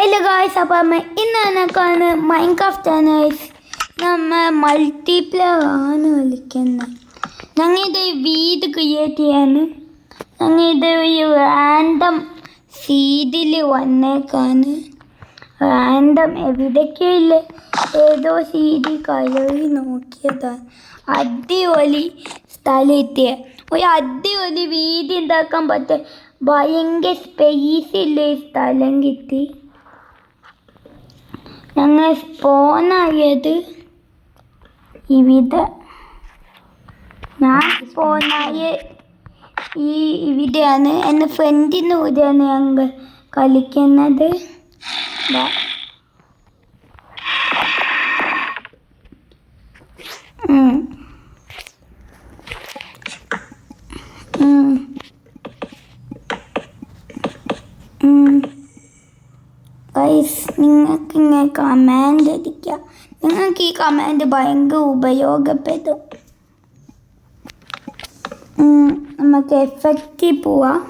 Hello guys, അപ്പം ഇന്ന് മൈൻക്രാഫ്റ്റാണ് നമ്മൾ മൾട്ടിപ്ലെയർ ആണ് കളിക്കുന്നത്. ഞങ്ങളിത് വീട് ക്രിയേറ്റ് ചെയ്യാണ്. ഞങ്ങളിത് ഒരു റാൻഡം സീഡിൽ വന്നേക്കാണ്. റാൻഡം എവിടേക്കോ ഇല്ല, ഏതോ സീഡിൽ കയറി നോക്കിയതാണ്. അടിപൊളി സ്ഥലം എത്തിയ ഒരു അടിപൊളി വീട് ഉണ്ടാക്കാൻ പറ്റും. ഭയങ്കര സ്പേസ് ഇല്ല സ്ഥലം കിട്ടി. ഞങ്ങൾ സ്പോണായത് ഇവിടെ. ഞാൻ സ്പോണായ ഇവിടെയാണ്. എൻ്റെ ഫ്രണ്ടിൻ്റെ കൂടെയാണ് ഞങ്ങൾ കളിക്കുന്നത്. ഗൈസ്, നിങ്ങൾക്ക് ഇങ്ങനെ കമാൻഡ് അടിക്കാം. നിങ്ങൾക്ക് ഈ കമാൻഡ് ഭയങ്കര ഉപയോഗപ്പെടും. നമുക്ക് എഫക്റ്റിൽ പോവാം.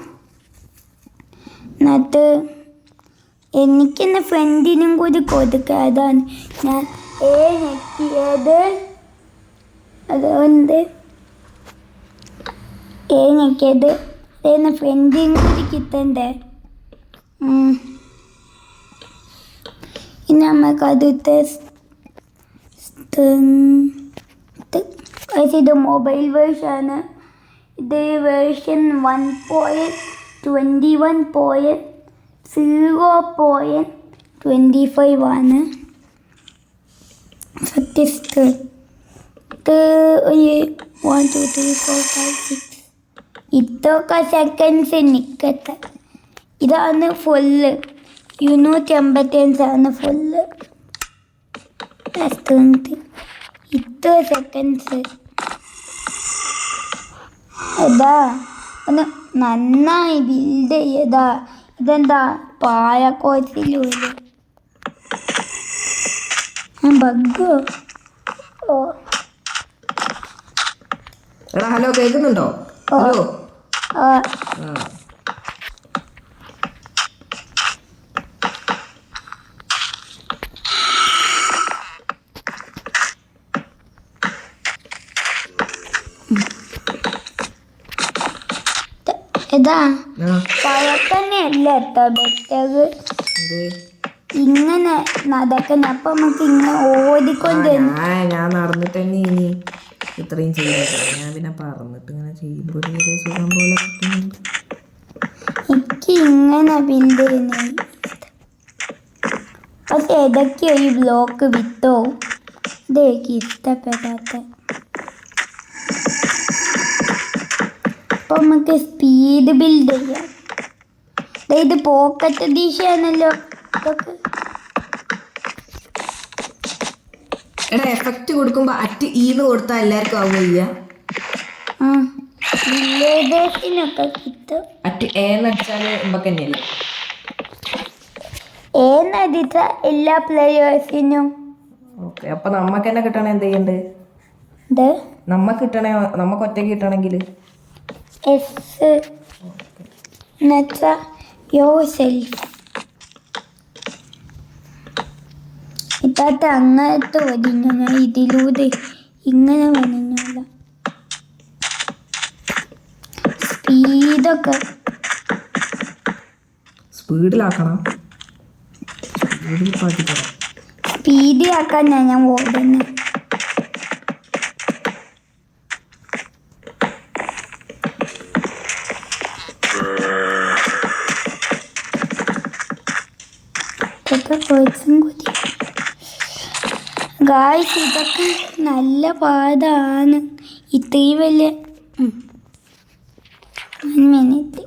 എന്നിട്ട് എനിക്കെൻ്റെ ഫ്രണ്ടിനും കൂടി കൊടുക്കുക. അതാണ് ഞാൻ ഞെക്കിയത്. അതുകൊണ്ട് ഞെക്കിയത് എൻ്റെ ഫ്രണ്ടിനും കൂടി കിട്ടണ്ടേ. ഇനി നമുക്കടുത്ത് ഇത് മൊബൈൽ വേർഷനാണ്. ഇത് വേർഷൻ 1.21.0.25 ആണ്. ഇത് 1 2 3 4 5 6 ഇതൊക്കെ സെക്കൻഡ്സ് നിൽക്കട്ടെ. ഇതാണ് ഫുള്ള് 255 ഫുള്ള്. ഇത്ര സെക്കൻഡ്സ് ഇതാ ഒന്ന് നന്നായി ബിൽഡ് ചെയ്താ. ഇതെന്താ പായക്കോച്ചിലൂടെ ബഗ്ഗോ? ഓ ഹലോ, കേൾക്കുന്നുണ്ടോ? ഹലോ. ഇതാ തന്നെയല്ല ബെറ്റർ ഇങ്ങനെ നടക്കുന്ന. അപ്പൊ നമുക്ക് ഇങ്ങനെ ഓടിക്കൊണ്ട് ഞാൻ നടന്നിട്ട് തന്നെ ഇനി ഇത്രയും ചെയ്തത്. ഞാൻ പിന്നെ പറഞ്ഞിട്ട് ഇങ്ങനെ ചെയ്യുമ്പോൾ സുഖം പോലെ കിട്ടുന്നുണ്ട്. എനിക്ക് ഇങ്ങനെ ബിൽഡ് ചെയ്യുന്ന. പക്ഷെ ഇടയ്ക്ക് ഒരു ബ്ലോക്ക് വിട്ടോ. ഇതെനിക്ക് ഇഷ്ടപ്പെടാത്ത. അപ്പോൾ നമുക്ക് സ്പീഡ് ബിൽഡ് ചെയ്യാം. ഇത് പോക്കറ്റ് ദിശയാണല്ലോ. എടാ, എഫക്റ്റ് കൊടുക്കുമ്പോ അറ്റ് ഈന്ന് കൊടുത്താൽ എല്ലാവർക്കും ആവുക. വില്ലേജേഴ്സിനൊക്കെ കിട്ടും. അറ്റ് ഏന്നടിച്ചാല് നമുക്ക് തന്നെയല്ലേ? ഏന്നടിച്ച എല്ലാ പ്ലേയേഴ്സിനും. ഓക്കെ, അപ്പൊ നമ്മക്ക് തന്നെ കിട്ടണേ എന്ത് ചെയ്യണ്ട്? നമ്മക്ക് കിട്ടണേ, നമുക്ക് ഒറ്റയ്ക്ക് കിട്ടണമെങ്കിൽ ഇതാത്ത അങ്ങനത്തെ വരിഞ്ഞ ഇതിലൂടെ ഇങ്ങനെ വരിഞ്ഞല്ല. സ്പീഡൊക്കെ സ്പീഡിലാക്കണം. സ്പീഡിലാക്കാൻ ഞാൻ ഓടുന്നത്. ഗായ്സ്, ഇതൊക്കെ നല്ല പാടാണ്. ഇത്രയും വലിയ 1 മിനിറ്റ്.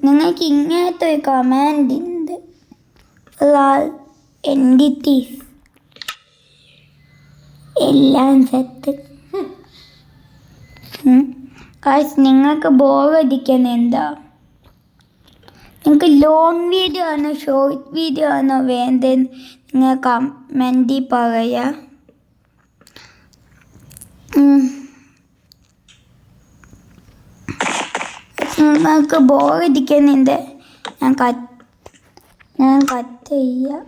നിങ്ങൾക്ക് ഇങ്ങനത്തെ ഒരു കമാൻഡ് ഉണ്ട്. എൻഡിറ്റീസ് എല്ലാം സെറ്റ്. ഗായ്സ്, നിങ്ങൾക്ക് ബോറടിക്കാൻ എന്താ? നിങ്ങൾക്ക് ലോങ് വീഡിയോ ആണോ ഷോർട്ട് വീഡിയോ ആണോ വേണ്ടത്? നിങ്ങൾ കമൻറ്റിൽ പറയാം. നിങ്ങൾക്ക് ബോറടിക്കുന്നുണ്ട്. ഞാൻ കട്ട് ചെയ്യാം.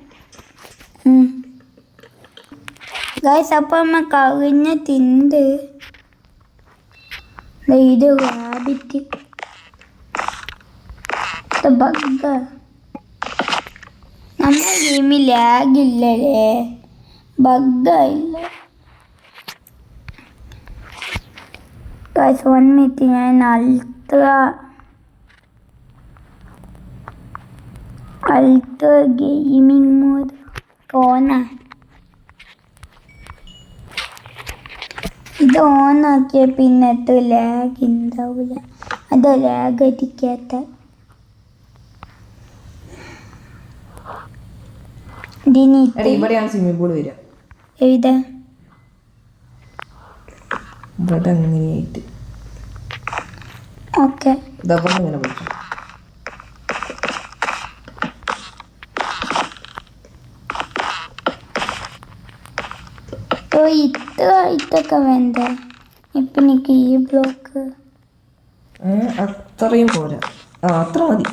ഗൈസ്, അപ്പം അമ്മ കറിഞ്ഞ തിണ്ട്. ഇത് റാബിറ്റ് ബഗ്ഗ. നമ്മുടെ ഗെയിമിൽ ലാഗില്ലല്ലേ, ബഗ്ഗില്ല. ഗൈസ് 1 മിനിറ്റ്, ഞാൻ അൾട്രാ ഗെയിമിംഗ് മോഡ് ഓണാ. ഇത് ഓണാക്കിയ പിന്നെ എത്ര ലാഗ് ഉണ്ടാവില്ല. അത് ലാഗ് അടിക്കാത്ത ഇവിടെയാണ് സ്വിമ്മിംഗ് പൂൾ വരിക. എഴുതാ ഇവിടെ അങ്ങനെയായിട്ട്. ഓക്കെ, ഇങ്ങനെ പോയി. ഇത്ര ഹൈറ്റൊക്കെ വേണ്ടേ? ഇപ്പം എനിക്ക് ഈ ബ്ലോക്ക് അത്രയും പോരാ. അത്ര മതി.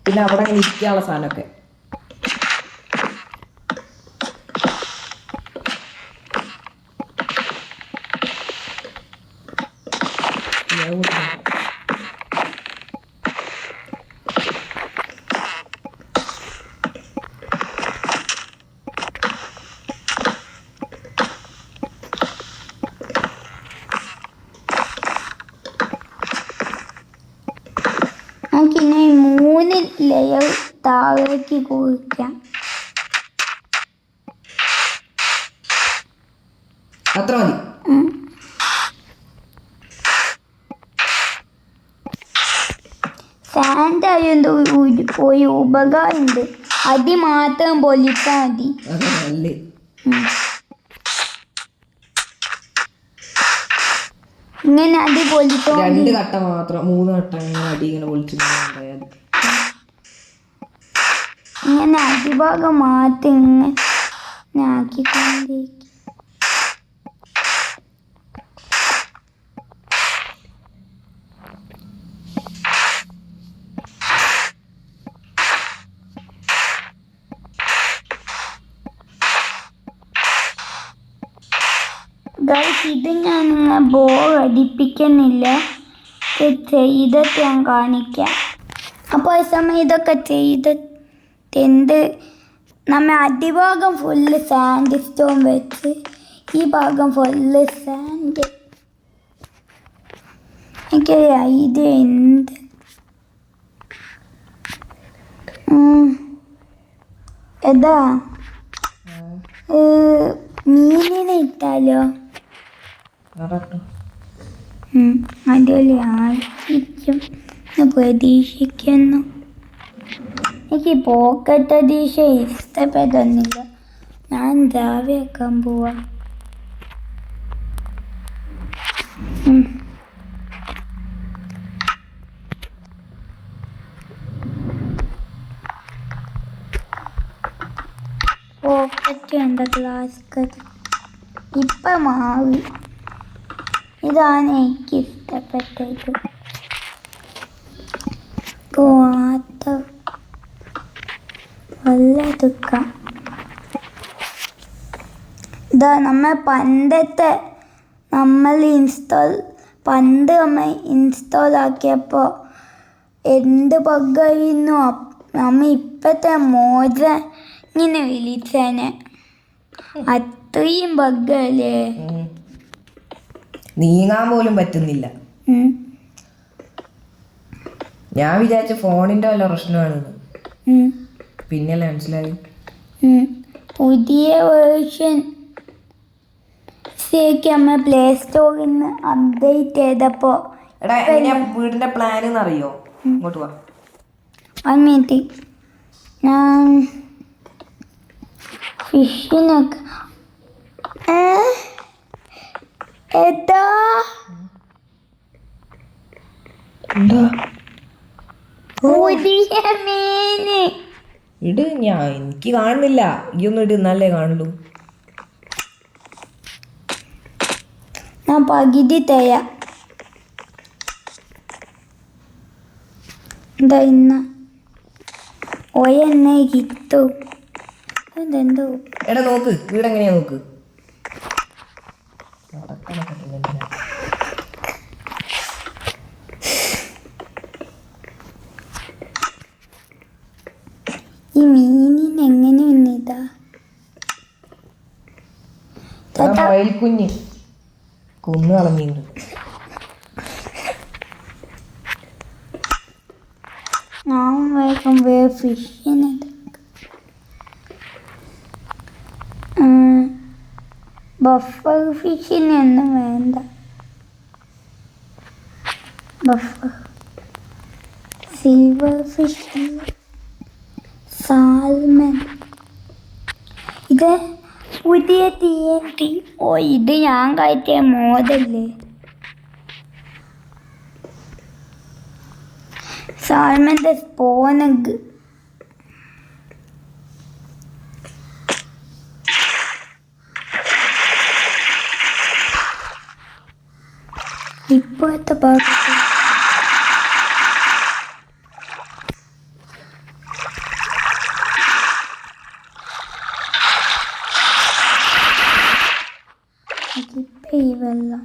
പിന്നെ അവിടെ അങ്ങനെ ഇരിക്കാനുള്ള സാധനമൊക്കെ. നമുക്കിനി 3 ലെയർ താഴേക്ക് കുറിക്കാം. അത്ര മതി. സാൻഡ് ആയതുകൊണ്ട് ഒരു ഉപകാരമുണ്ട്. അതി മാത്രം പൊലിച്ചാൽ മതി. ഇങ്ങനെ അടി പൊലിച്ചോ. 2 കട്ട മാത്രം, 3 കട്ട അടി ഇങ്ങനെ പൊളിച്ചു. ഇങ്ങനെ അടിഭാഗം മാത്രം ഇങ്ങനെ ആക്കിക്കൊണ്ടിരിക്കും. ഗൈസ്, ഇത് ഞാൻ ബോർ അടിപ്പിക്കുന്നില്ല. ചെയ്തിട്ട് ഞാൻ കാണിക്കാം. അപ്പോൾ ഈ സമയം ഇതൊക്കെ ചെയ്തിട്ട് നമ്മ അടിഭാഗം ഫുള്ള് സാൻഡ് സ്റ്റോൺ വെച്ച് ഈ ഭാഗം ഫുള്ള് സാൻഡ്. എനിക്ക് ഇത് എന്ത് എതാ മീനിനെ ഇട്ടാലോ? അടിപൊളിയായിരിക്കും പ്രതീക്ഷിക്കുന്നു. എനിക്ക് പോക്കറ്റ് അദീശ ഇഷ്ടപ്പെടുന്നില്ല. ഞാൻ ജാവ ആക്കാൻ പോവാ. പോക്കറ്റ് വേണ്ട, ഗ്ലാസ് കട്ട് ഇപ്പം മാറി. ഇതാണ് എനിക്ക് ഇഷ്ടപ്പെട്ടത്. വല്ലതുക്കാം ഇതാ നമ്മൾ പണ്ട് നമ്മൾ ഇൻസ്റ്റാൾ ആക്കിയപ്പോൾ എന്ത് ബഗ്ഗായിരുന്നു. നമ്മ ഇപ്പോഴത്തെ മോഡൽ ഇങ്ങനെ വിളിച്ചേനെ. അത്രയും ബഗ്ഗല്ലേ, നീങ്ങാൻ പോലും പറ്റുന്നില്ല. ഞാൻ വിചാരിച്ച ഫോണിന്റെ വല്ല പ്രശ്നമാണെന്ന്, പിന്നല്ലേ മനസ്സിലായി. പുതിയ വേർഷൻ അമ്മ പ്ലേ സ്റ്റോറിൽ നിന്ന് അപ്ഡേറ്റ് ചെയ്തപ്പോ. എടാ, എങ്ങനെയാ വീടിന്റെ പ്ലാൻ എന്നറിയോ? ഇങ്ങോട്ട് വാ. 1 മിനിറ്റ്, ഞാൻ ഫിഷിനൊക്കെ എന്താ പുതിയ മീന് ഇട്. എനിക്ക് കാണുന്നില്ല. ഈ ഒന്നും ഇട്, നല്ലേ കാണുള്ളൂ. ഞാൻ പകുതി തയ്യാ. എന്താ ഇന്ന ഓയെന്നെ കിട്ടു എന്തോ എടാ നോക്ക് വീട് എങ്ങനെയാ നോക്ക്. നടക്കാൻ പറ്റുന്നില്ല. ഈ മീനിന് എങ്ങനെ വന്നിതാ മയിൽക്കുഞ്ഞ് കൊന്നു കളഞ്ഞിട്ടുണ്ട്. ഞാൻ വേഗം ഫിഷിന് ബഫർ ഫിഷിനൊന്നും വേണ്ട. Buffer silver fish, salmon. ഇത് പുതിയ TNT. ഓ ഇത് ഞാൻ കയറ്റിയ മോഡല്ലേ. സാൽമൻ്റെ സ്പോനഗ്. ഇപ്പോഴത്തെ ഭാഗത്ത് ഈ വെള്ളം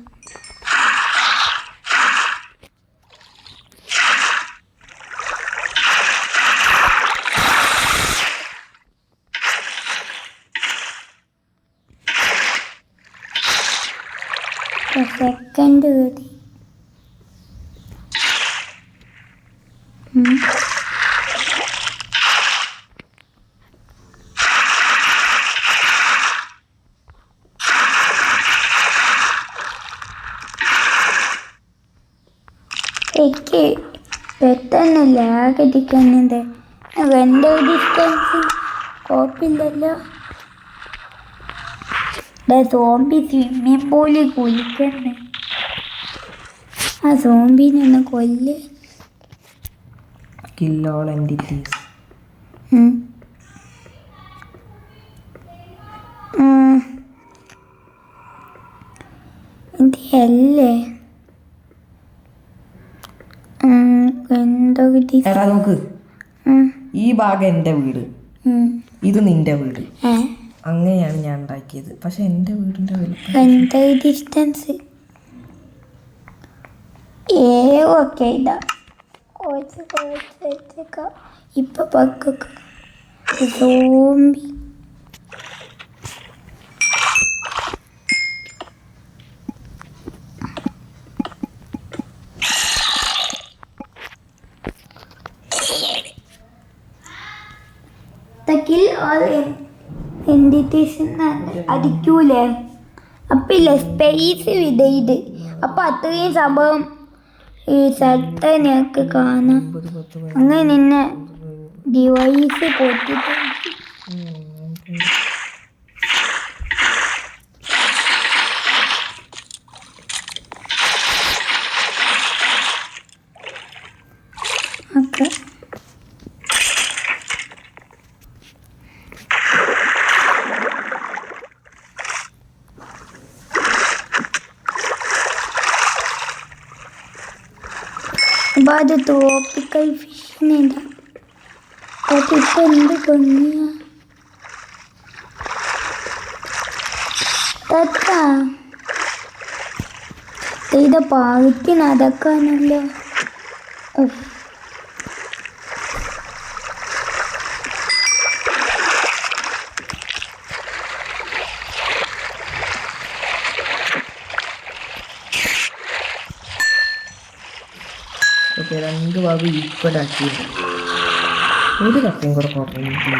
സെക്കൻഡ് കടി. എനിക്ക് പെട്ടെന്ന് ലാഗടിക്കുന്നുണ്ട്. റെൻഡർ ഡിസ്റ്റൻസ് കുഴപ്പമില്ലല്ലോ. സോംബി സ്വിമ്മിംഗ് പൂളിൽ കുളിക്കണ്ടേ. ആ സോംബിനൊന്ന് കൊല്ല്. Kill all entities. എന്തല്ലേ എടാ നോക്ക്, ഈ ഭാഗം എൻ്റെ വീട്, ഇത് നിന്റെ വീട്. അങ്ങനെയാണ് ഞാൻ ഉണ്ടാക്കിയത്. പക്ഷെ എൻ്റെ വീടിൻ്റെ റെൻഡർ ഡിസ്റ്റൻസ് ഒക്കെ ഇതാ ഇപ്പൊ പക്കൊക്കെ സോംബി. കിൽ ഓൾ എൻറ്റിറ്റീസ് അടിക്കൂലേ. അപ്പില്ല സ്പേസ് ഇത് അപ്പൊ അത്രയും സംഭവം ഈ സ്ഥലത്ത് ഞങ്ങൾക്ക് കാണാം. അങ്ങനെ നിന്നെ ഡിവൈസ് പൊട്ടിട്ട് ഓക്കെ. അപ്പോൾ അത് ട്രോപ്പിക്കൽ ഫിഷിനില്ല. അതിപ്പോൾ എന്ത് ഭംഗിയാ. ഇത് പാവിക്ക് നടക്കാനല്ലോ. ഓക്കെ, രണ്ട് ഭാഗം ഈക്വൽ ആക്കി. ഒരു കപ്പയും കൂടെ കുഴപ്പമില്ല.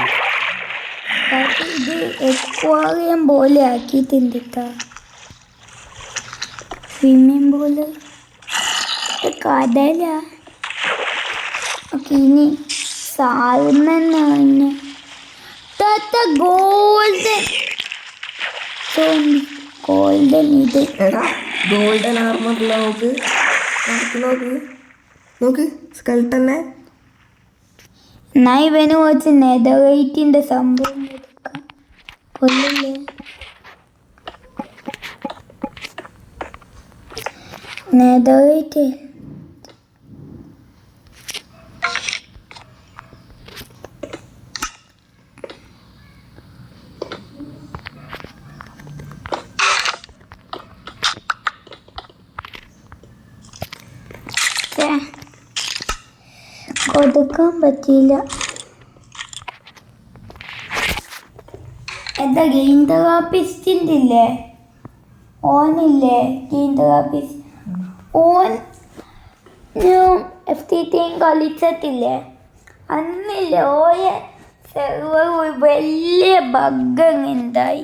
ഇത് എക്വാറിയം പോലെ ആക്കിയിട്ടുണ്ട് കേട്ടോ. സ്വിമ്മിംഗ് പൂള് കടല. ഓക്കെ, ഇനി സാൽമൺ തന്നെ. ഗോൾഡൻ ഗോൾഡൻ ഇത് എടാ ഗോൾഡൻ ആർമറില്ല. നോക്ക് നോക്ക് നോക്ക് സ്കെൽട്ടനെ. എന്നാ ഇവന് കുറച്ച് നെതറൈറ്റിൻ്റെ സംഭവം എടുക്കാം. കൊല്ലില്ലേ നെതറൈറ്റ്. ഒതുക്കാൻ പറ്റിയില്ല. എന്താ ഗെയിം തെറാപ്പിസ്റ്റിൻ്റെ ഇല്ലേ ഓനില്ലേ ഗെയിം തെറാപ്പിസ്റ്റ് ഓൻ FTT കളിച്ചിട്ടില്ലേ അന്നില്ലേ ഓയ സെർവർ വലിയ ബഗ് ഉണ്ടായി.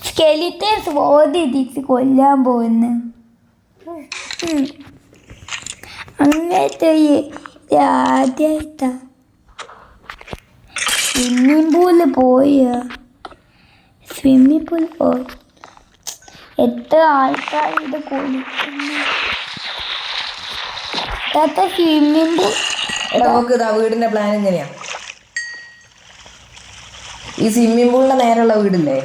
സ്കെലിറ്റൻസ് ബോധിച്ച് കൊല്ലാൻ പോകുന്നു. അങ്ങനത്തെ ആദ്യമായിട്ടാ സ്വിമ്മിംഗ് പൂളിൽ പോയി എത്ര ആൾക്കാർ ഇത് കുളിക്കുന്നു. സ്വിമ്മിംഗ് പൂൾ നമുക്ക് വീടിന്റെ പ്ലാൻ എങ്ങനെയാ? ഈ സ്വിമ്മിംഗ് പൂളിന്റെ നേരെയുള്ള വീടില്ലേ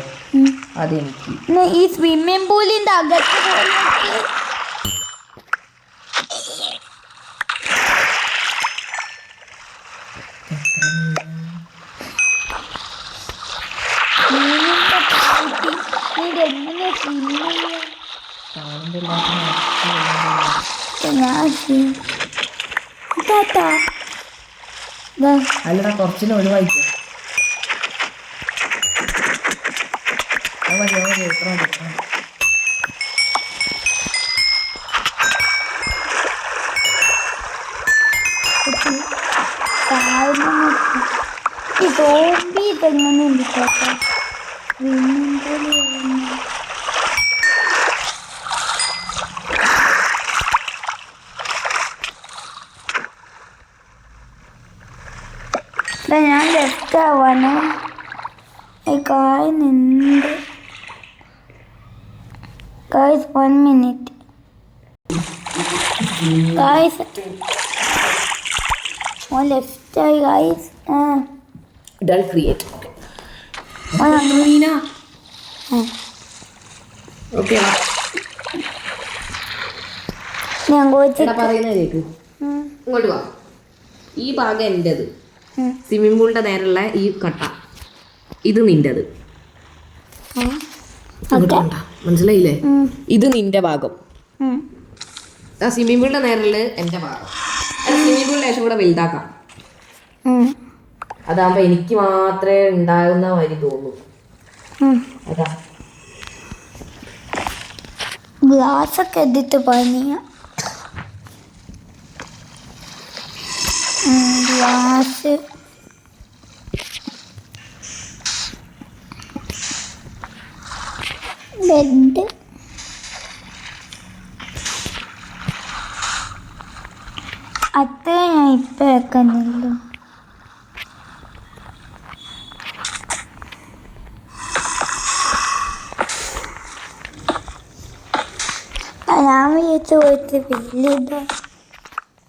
അതെനിക്ക്. ഈ സ്വിമ്മിംഗ് പൂളിന്റെ അകത്ത് അല്ലടാ കുറച്ചിന് ഒഴിവായിക്കോ. ഞാൻ ലെഫ്റ്റ് ആവാണ് കാണുന്നുണ്ട്. Guys, 1 minute. Guys, one left eye, guys. Done create. Okay. ഞാൻ പറയുന്ന കേക്ക് ഇങ്ങോട്ട് വാ. ഈ ഭാഗം എൻ്റെത്. സ്വിമ്മിംഗ് പൂളിന്റെ നേരെയുള്ള ഈ കട്ട ഇത് നിന്റേത്. മനസ്സിലായില്ലേ? ഇത് നിന്റെ ഭാഗം. ആ സ്വിമ്മിംഗ് പൂളിന്റെ നേരെയുള്ള എന്റെ ഭാഗം. സ്വിമ്മിംഗ് പൂളിന് ശേഷം കൂടെ വലുതാക്കാം. അതാകുമ്പോ എനിക്ക് മാത്രമേ ഉണ്ടാകുന്ന മാതിരി തോന്നൂ. അതാ ഗ്ലാസ് ഒക്കെ എടുത്ത് പണിയ ഗ്ലാസ് ബെഡ് അത്ര ഞാൻ ഇപ്പം വെക്കുന്നില്ല. ഞാൻ വിചാരിച്ചു പോയിട്ട് വലിയതാ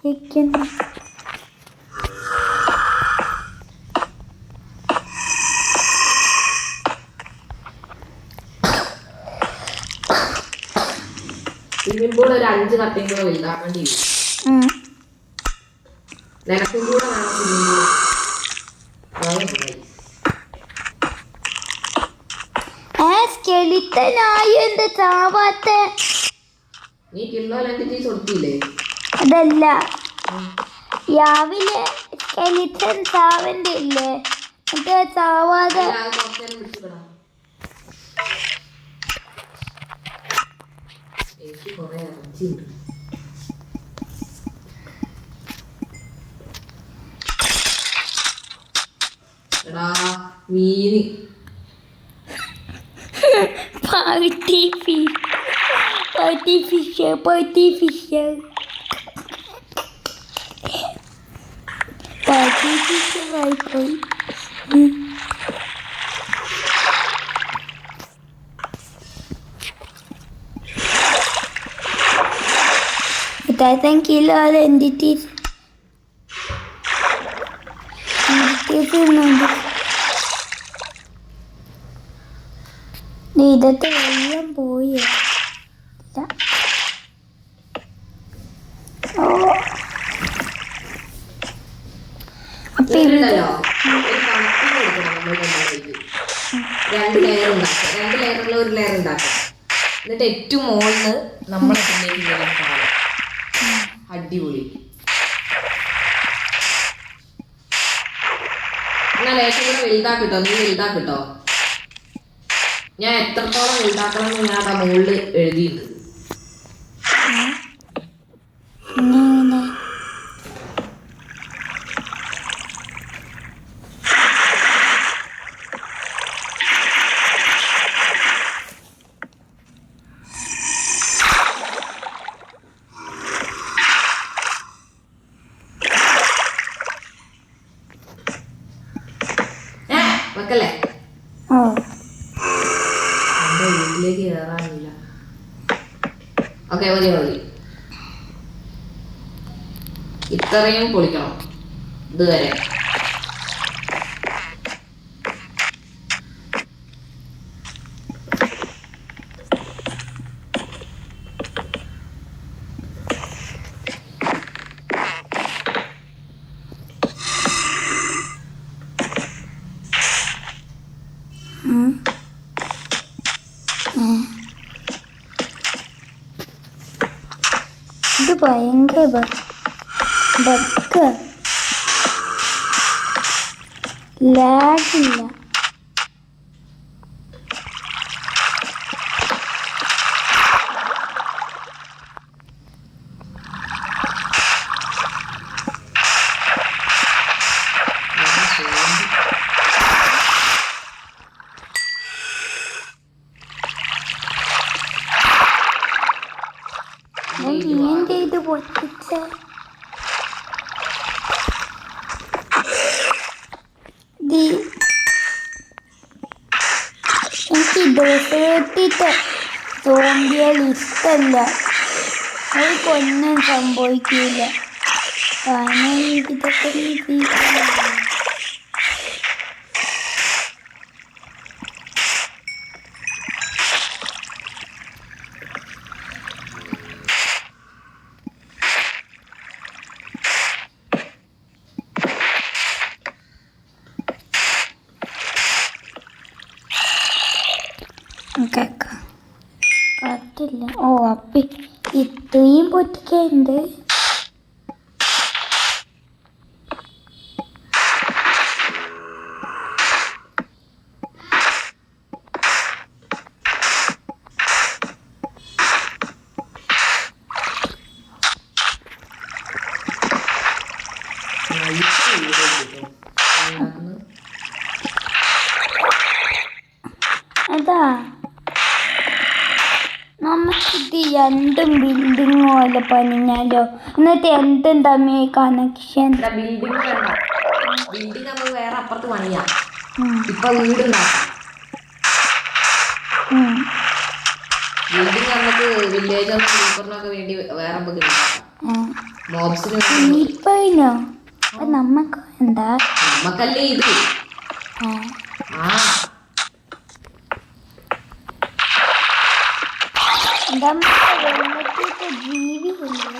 ഇരിക്കുന്നു. സ്വിമ്മിംഗ് പൂൾ ഒരു 5 കട്ടയും കൂടെ വലുതാക്കേണ്ടി വരും. നിനക്കും കൂടെ വേണം സ്വിമ്മിംഗ് പൂൾ. സ്കെലിറ്റനായി എന്താ ചാവാത്ത? നീ കില്ലോ ലെൻറ്റിറ്റീസ് കൊടുത്തില്ലേ? അതല്ല രാവിലെ സ്കെലിറ്റൻ ചാവന്റെ ഇല്ലേ എന്നിട്ട് ചാവാതെ മീന് party fisher ആയിപ്പോയി. കിലോ entities ഇതൊക്കെ വെള്ളം പോയി. അപ്പൊ ഇവിടെയോ 2 ലെയർ ഉണ്ടാക്കാം. 2 ലെയറുള്ള ഒരു ലെയർ ഉണ്ടാക്കാം. എന്നിട്ട് ഏറ്റവും മുകളിൽ നമ്മളെ അടിപൊളി ഞാൻ ലേശം കൂടെ വലുതാക്കിട്ടോ, നീ വലുതാക്കിട്ടോ. ഞാൻ എത്രത്തോളം വലുതാക്കണം എന്ന് ഞാൻ ആ മുകളിൽ എഴുതിയിട്ടുണ്ട്. വെക്കല്ലേ? എന്റെ വീട്ടിലേക്ക് കയറാനില്ല. ഓക്കെ, മതി മതി. ഇത്രയും പൊളിക്കണം ഇതുവരെ. ഇത് ഭയങ്കര ബക്ക് ലാഗില്ല. നീന്റെ ഇത് പൊട്ടിച്ച എനിക്ക് ഡെസേർട്ടിട്ട് സോംബികൾ ഇഷ്ടമല്ല. അവർക്കൊന്നും സംഭവിക്കില്ല. കാരണം ഇതൊക്കെ കത്തില്ല. ഓ അപ്പി ഇത്രയും പൊട്ടിക്കുണ്ട്. അതാ നമുക്കിത് രണ്ടും ബിൽഡിങ് പോലെ പണിഞ്ഞാലോ? എന്നിട്ട് എന്തും തമ്മിൽ കണക്ഷൻ? ബിൽഡിംഗ് നമുക്ക് വേറെ അപ്പുറത്ത് പണിയാം. ഇപ്പൊ വീടുണ്ടാക്കാം. ബിൽഡിംഗ് നമുക്ക് വില്ലേജ് സൂപ്പറിനൊക്കെ വേണ്ടി വേറെ നമുക്ക് മോബ്സിന് ഇപ്പോ നമ്മക്ക് എന്താ നമ്മക്കല്ലേ ഇത്. വെള്ളത്തിട്ട് ജീവിയില്ല.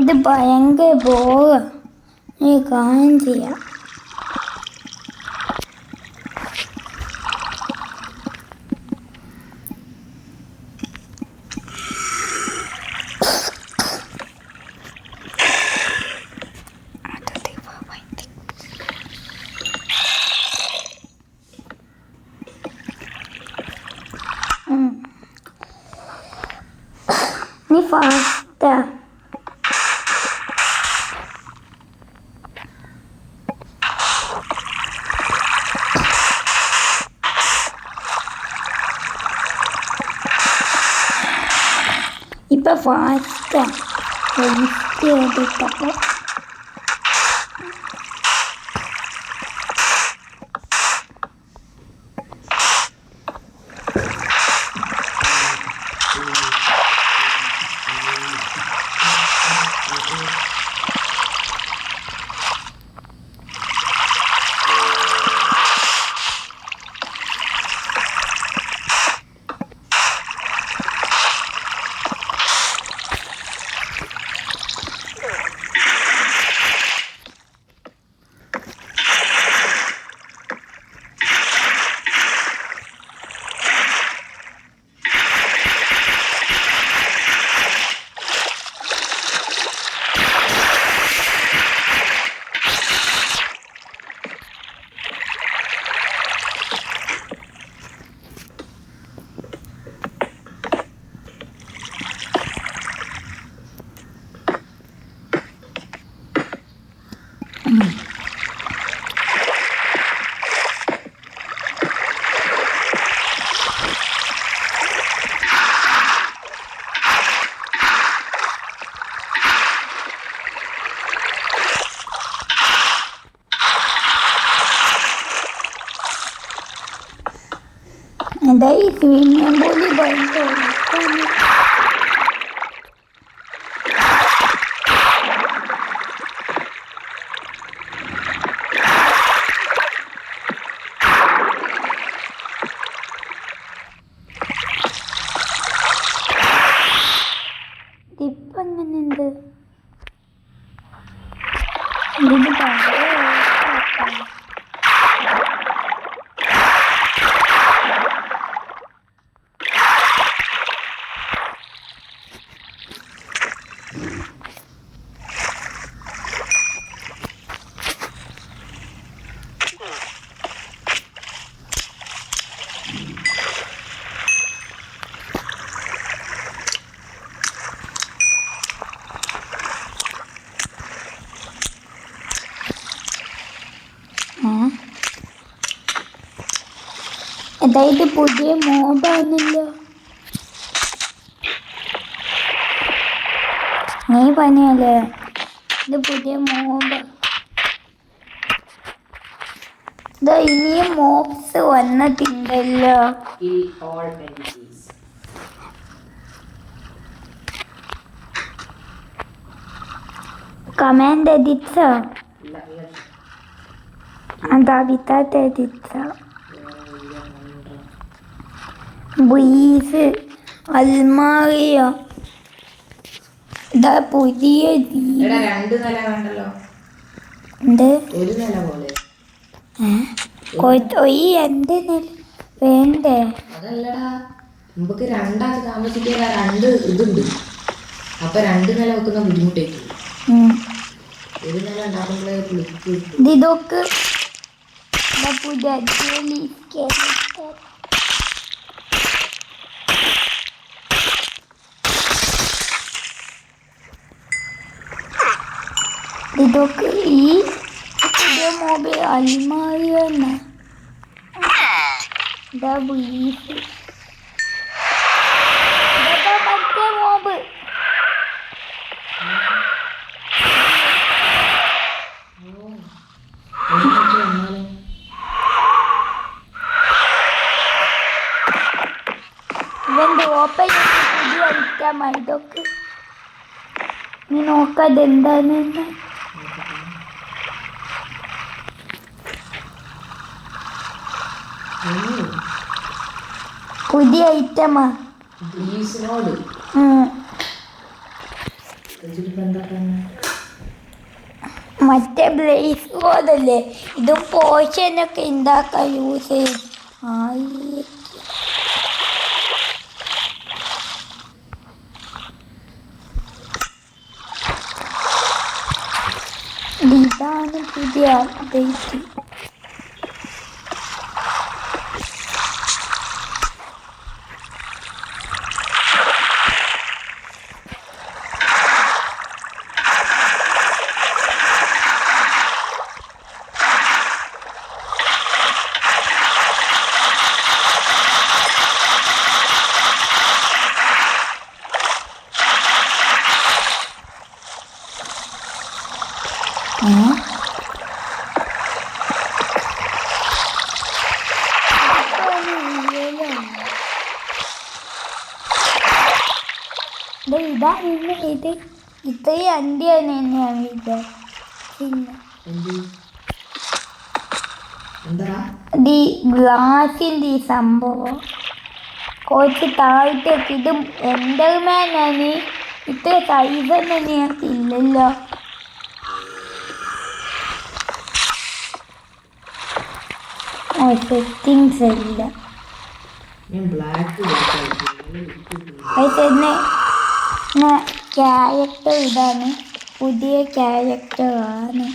ഇത് ഭയങ്കര ബോറാ. ഈ കാര്യം ചെയ്യാം. നീ ഫാസ്റ്റാ. ഇപ്പൊ ഫാസ്റ്റാ ചെയ്തിട്ടപ്പോൾ എന്താ ഈ സ്വിമ്മിംഗ് പൂളിൽ ഭയങ്കര ഉറക്കമാണ്. ഇപ്പം എങ്ങനെയുണ്ട്? ഇത് ഭയങ്കര ഉറക്കമാണ്. അതായത് പുതിയ മോബാണല്ലോ. നീ പനിയല്ലേ? ഇത് പുതിയ മോബ്. ഇതാ ഇനിയും മോബ്സ് വന്നിട്ടുണ്ടല്ലോ. കമാൻഡ് എഡിറ്റ്സോ? അതാ വിത്താത്ത എഡിറ്റ്സോ? ബ്രീസ് അൽമാറിയോ? ഇതാ പുതിയ രണ്ട് നില കണ്ടല്ലോ. എന്ത് ഒരു നില പോലെ ഈ എന്ത് വേണ്ടേ? അതല്ലടാ, നമുക്ക് രണ്ടാക്കി താമസിക്കാൻ രണ്ട് ഇതുണ്ട്. അപ്പൊ രണ്ട് നില വെക്കുന്ന ബുദ്ധിമുട്ടേക്കും. ഒരു നില ഉണ്ടാക്കുമ്പോഴേ ഇതൊക്കെ പുതിയ ജോലി ഇതൊക്കെ ഈ പുതിയ മൊബൈൽ അൽമാരിയാണ്. ഇതാ ബ്രീസ്. ഇതാ മറ്റേ മോബ്. ഇവന്റെ ഓപ്പൺ പുതിയ ഐറ്റമാണ് ഇതൊക്കെ. നീ നോക്കാതെ എന്താണെന്ന്. പുതിയ ഐറ്റമാ. മറ്റേ ബ്ലേസ് റോഡല്ലേ? ഇതും പോഷനൊക്കെ ഉണ്ടാക്കാൻ യൂസ് ചെയ്യും. ഇതാണ് പുതിയ അപ്ഡേറ്റ്. ഇത് ഇത്രയും അണ്ടിയാണ് ഞാൻ വിചാരിച്ചില്ല. ഈ ഗ്ലാസിൻ്റെ ഈ സംഭവം കുറച്ച് താഴ്ത്തേക്ക്. ഇതും എൻ്റർമാനാണ്. ഇത്ര സൈസൊന്നും ഞങ്ങൾക്കില്ലല്ലോ. സെറ്റിങ്സ് ഇല്ല. ക്യാരക്ടർ ഇതാണ്. പുതിയ ക്യാരക്ടറാണ്.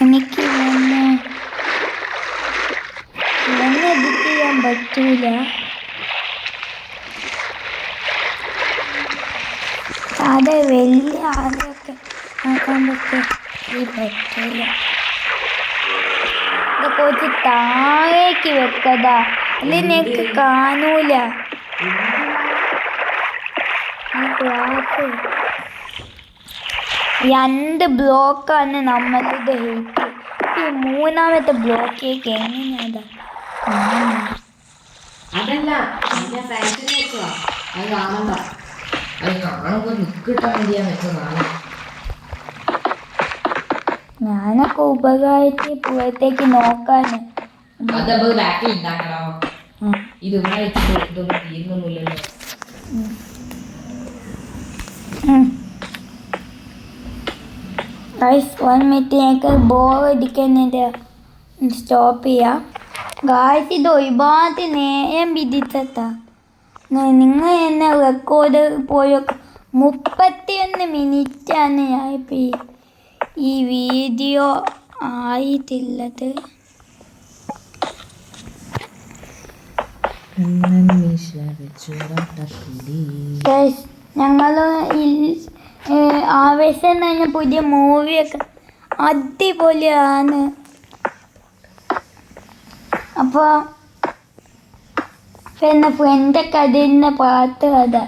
എനിക്ക് എഡിറ്റ് ചെയ്യാൻ പറ്റൂല. അത് വലിയ ആളൊക്കെ ആക്കാൻ പറ്റൂല. ഇത് കുറച്ച് താഴേക്ക് വെക്കതാ, അല്ലെ നിനക്ക് കാണൂല. രണ്ട് ബ്ലോക്കാണ് നമ്മളിത് ഹെൽപ്പ്. ഈ മൂന്നാമത്തെ ബ്ലോക്കേക്ക് എങ്ങനെയാ? അതല്ല, ഫാക്ടറി വെച്ചതാ. അത് കാണണ്ട. അത് കാണുമ്പോ നിക്കിട്ടാൻ വേണ്ടിയാ വെച്ചതാണ്. ഞാനൊക്കെ ഉപകാരത്തിൽ പുറത്തേക്ക് നോക്കാന്. അതപ്പോ ബാക്കിൽ ഉണ്ടാക്കണോ? ഇത് ഇവിടെ വെച്ചിട്ട് ഇതൊന്നും തീരുന്നൊന്നുമില്ലല്ലോ. ഞങ്ങൾക്ക് ബോറടിക്കുന്നത് സ്റ്റോപ്പ് ചെയ്യാം. ഗായ്സ്, ഇത് ഒരുപാട് നേരം വിധിച്ചതാ. നിങ്ങൾ എന്നെ റെക്കോർഡ് പോയ 31 മിനിറ്റാണ് ഞാൻ ഇപ്പം ഈ വീഡിയോ ആയിട്ടുള്ളത്. ഞങ്ങൾ ആവേശം എന്ന് പറഞ്ഞ പുതിയ മൂവിയൊക്കെ അടിപൊളിയാണ്. അപ്പോൾ പിന്നെ ഫ്രണ്ടൊക്കെ അതിൻ്റെ പാട്ട് അതാ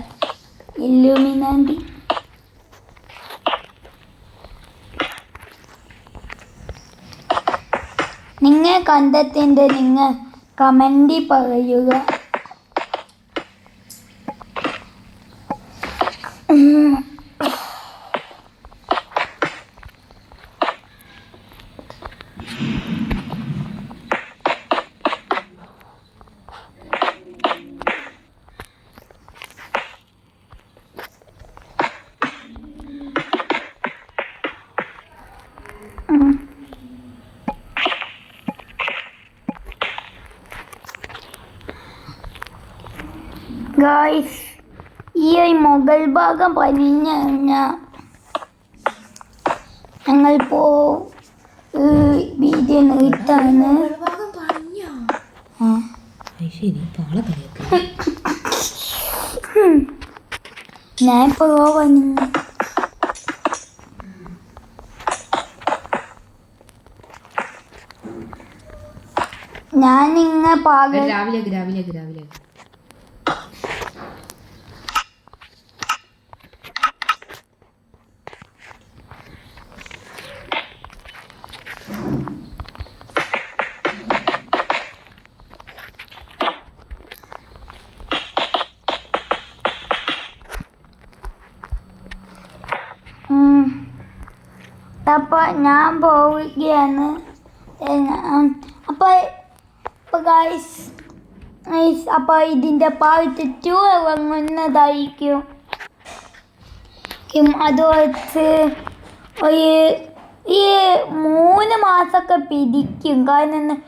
ഇല്ലുമിനാണ്ടി. നിങ്ങൾ കണ്ടെത്തിൻ്റെ നിങ്ങൾ കമൻറ്റിൽ പറയുക. ഗായ്സ്, ഈ മുകൾ ഭാഗം പണിഞ്ഞു കഴിഞ്ഞാൽ ഞങ്ങളിപ്പോ വീഡിയോ നിർത്താണ്. ഞാനിപ്പോ പണിഞ്ഞു. ഞാനിങ്ങ രാവിലെ അപ്പൊ ഞാൻ പോവുകയാണ്. അപ്പോൾ ഗായ്സ്, അപ്പോൾ ഇതിൻ്റെ പാർട്ട് 2 ഇറങ്ങുന്നതായിരിക്കും. അതുവച്ച് ഈ 3 മാസമൊക്കെ പിടിക്കും. കാരണം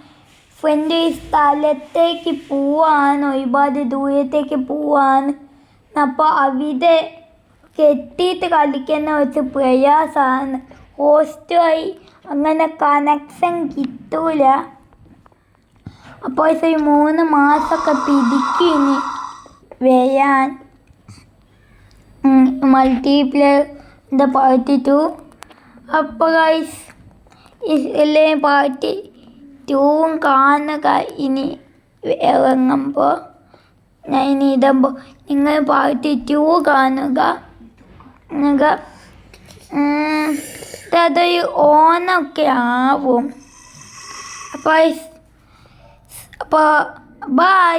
ഫ്രണ്ട് സ്ഥലത്തേക്ക് പോവാണ്, ഒരുപാട് ദൂരത്തേക്ക് പോവാണ്. അപ്പോൾ അവിടെ കെട്ടിയിട്ട് കളിക്കുന്ന വെച്ച് പ്രയാസമാണ്. ഹോസ്റ്റുമായി അങ്ങനെ കണക്ഷൻ കിട്ടൂല. അപ്പോൾ 3 മാസമൊക്കെ പിടിക്കും ഇനി വരാൻ. മൾട്ടിപ്ലെയറിൻ്റെ പാർട്ട് 2. അപ്പോൾ ഗൈസ്, എല്ലാം പാർട്ട് 2 കാണുക. ഇനി ഇറങ്ങുമ്പോൾ ഞാൻ ഇനി ഇടുമ്പോൾ നിങ്ങൾ പാർട്ട് 2 കാണുക. അതൊരു ഓണമൊക്കെ ആവും. അപ്പോൾ ബൈ.